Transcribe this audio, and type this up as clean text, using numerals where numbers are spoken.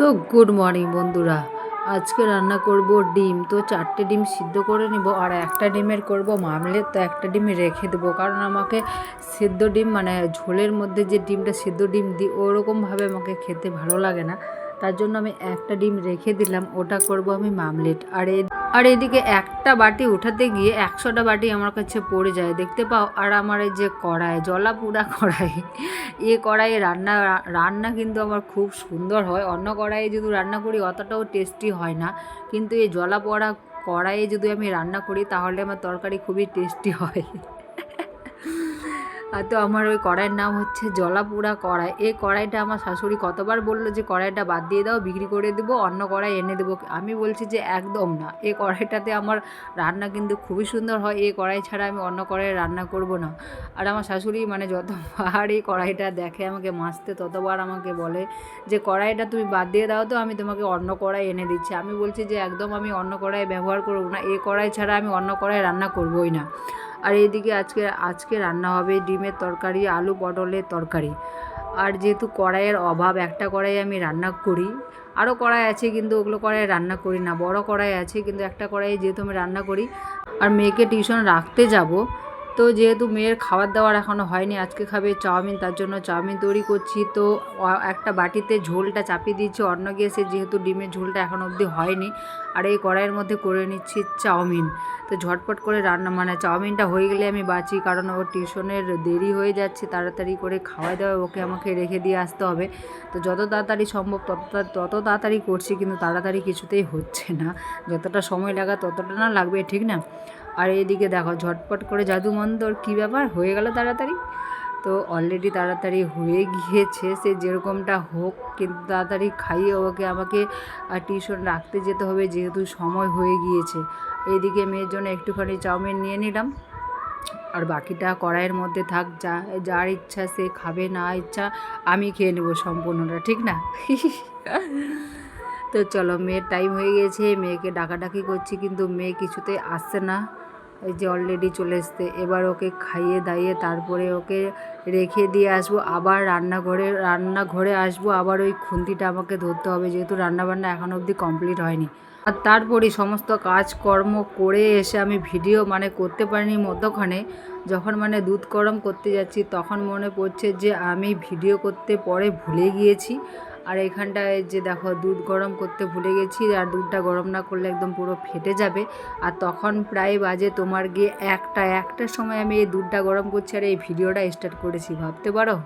তো good morning বন্ধুরা। আজকে রান্না করব ডিম। তো 4টে ডিম সিদ্ধ করে নিব আর একটা ডিমের করব মামলেট। তো একটা ডিম রেখে দেবো, কারণ আমাকে সিদ্ধ ডিম মানে ঝোলের মধ্যে যে ডিমটা সিদ্ধ ডিম দিই ওরকমভাবে আমাকে খেতে ভালো লাগে না। তার জন্য আমি একটা ডিম রেখে দিলাম, ওটা করব আমি মামলেট। আর এদিকে একটা বাটি উঠাতে গিয়ে 100টা বাটি আমার কাছে পড়ে যায়, দেখতে পাও। আর আমার এই যে কড়াই, জলা পুড়া কড়াই, এ কড়াইয়ে রান্না রান্না কিন্তু আমার খুব সুন্দর হয়। অন্য কড়াইয়ে যদি রান্না করি অতটাও টেস্টি হয় না, কিন্তু এই জলা পোড়া কড়াইয়ে যদি আমি রান্না করি তাহলে আমার তরকারি খুবই টেস্টি হয়। আর তো আমার ওই কড়াইয়ের নাম হচ্ছে জলাপুরা কড়াই। এই কড়াইটা আমার শাশুড়ি কতবার বললো যে কড়াইটা বাদ দিয়ে দাও, বিক্রি করে দেবো, অন্য কড়াই এনে দেবো। আমি বলছি যে একদম না, এই কড়াইটাতে আমার রান্না কিন্তু খুবই সুন্দর হয়। এই কড়াই ছাড়া আমি অন্য কড়াইয়ে রান্না করব না। আর আমার শাশুড়ি মানে যতবার এই কড়াইটা দেখে আমাকে মাজতে, ততবার আমাকে বলে যে কড়াইটা তুমি বাদ দিয়ে দাও, তো আমি তোমাকে অন্য কড়াই এনে দিচ্ছি। আমি বলছি যে একদম আমি অন্য কড়াই ব্যবহার করব না, এই কড়াই ছাড়া আমি অন্য কড়াই রান্না করবই না। আর এইদিকে আজকে রান্না হবে ডিমের তরকারি, আলু পটলের তরকারি। আর যেহেতু কড়াইয়ের অভাব, একটা কড়াই আমি রান্না করি, আরও কড়াই আছে কিন্তু ওগুলো কড়াই রান্না করি না। বড় কড়াই আছে কিন্তু একটা কড়াই যেহেতু আমি রান্না করি। আর মেয়েকে টিউশন রাখতে যাব, তো যেহেতু মেয়ের খাবার দাবার এখনও হয়নি, আজকে খাবে চাউমিন, তার জন্য চাউমিন তৈরি করছি। তো একটা বাটিতে ঝোলটা চাপিয়ে দিচ্ছি অন্য গ্যাসে, যেহেতু ডিমের ঝোলটা এখনও অবধি হয়নি। আর এই কড়াইয়ের মধ্যে করে নিচ্ছি চাউমিন। তো ঝটপট করে রান্না মানে চাউমিনটা হয়ে গেলে আমি বাঁচি, কারণ ওর টিউশনের দেরি হয়ে যাচ্ছে, তাড়াতাড়ি করে খাওয়াই দাওয়া ওকে আমাকে রেখে দিয়ে আসতে হবে। তো যত তাড়াতাড়ি সম্ভব তত তাড়াতাড়ি করছি, কিন্তু তাড়াতাড়ি কিছুতেই হচ্ছে না। যতটা সময় লাগা ততটা না লাগবে, ঠিক না? আর এইদিকে দেখো ঝটপট করে জাদুমন্তর কী ব্যাপার হয়ে গেল তাড়াতাড়ি। তো অলরেডি তাড়াতাড়ি হয়ে গিয়েছে, সে যেরকমটা হোক, কিন্তু তাড়াতাড়ি খাইয়ে ওকে আমাকে টিউশন রাখতে যেতে হবে, যেহেতু সময় হয়ে গিয়েছে। এইদিকে মেয়ের জন্য একটুখানি চাউমিন নিয়ে নিলাম, আর বাকিটা কড়াইয়ের মধ্যে থাক, যার ইচ্ছা সে খাবে, না ইচ্ছা আমি খেয়ে নেবো সম্পূর্ণটা, ঠিক না? তো চলো, মেয়ের টাইম হয়ে গিয়েছে, মেয়েকে ডাকাডাকি করছি কিন্তু মেয়ে কিছুতেই আসছে না। এই যে অলরেডি চলে এসছে, এবার ওকে খাইয়ে দাইয়ে তারপরে ওকে রেখে দিয়ে আসবো, আবার রান্নাঘরে আসবো, আবার ওই খুন্তিটা আমাকে ধরতে হবে, যেহেতু রান্নাবান্না এখনও অবধি কমপ্লিট হয়নি। আর তারপরে সমস্ত কাজকর্ম করে এসে আমি ভিডিও মানে করতে পারিনি মধ্যখানে। যখন মানে দুধ গরম করতে যাচ্ছি তখন মনে পড়ছে যে আমি ভিডিও করতে পরে ভুলে গিয়েছি। আর এখানটায় যে দেখো দুধ গরম করতে ভুলে গেছি, আর দুধটা গরম না করলে একদম পুরো ফেটে যাবে। আর তখন প্রায় বাজে তোমার গিয়ে একটার সময় আমি এই দুধটা গরম করছি আর এই ভিডিওটা স্টার্ট করেছি, ভাবতে পারো।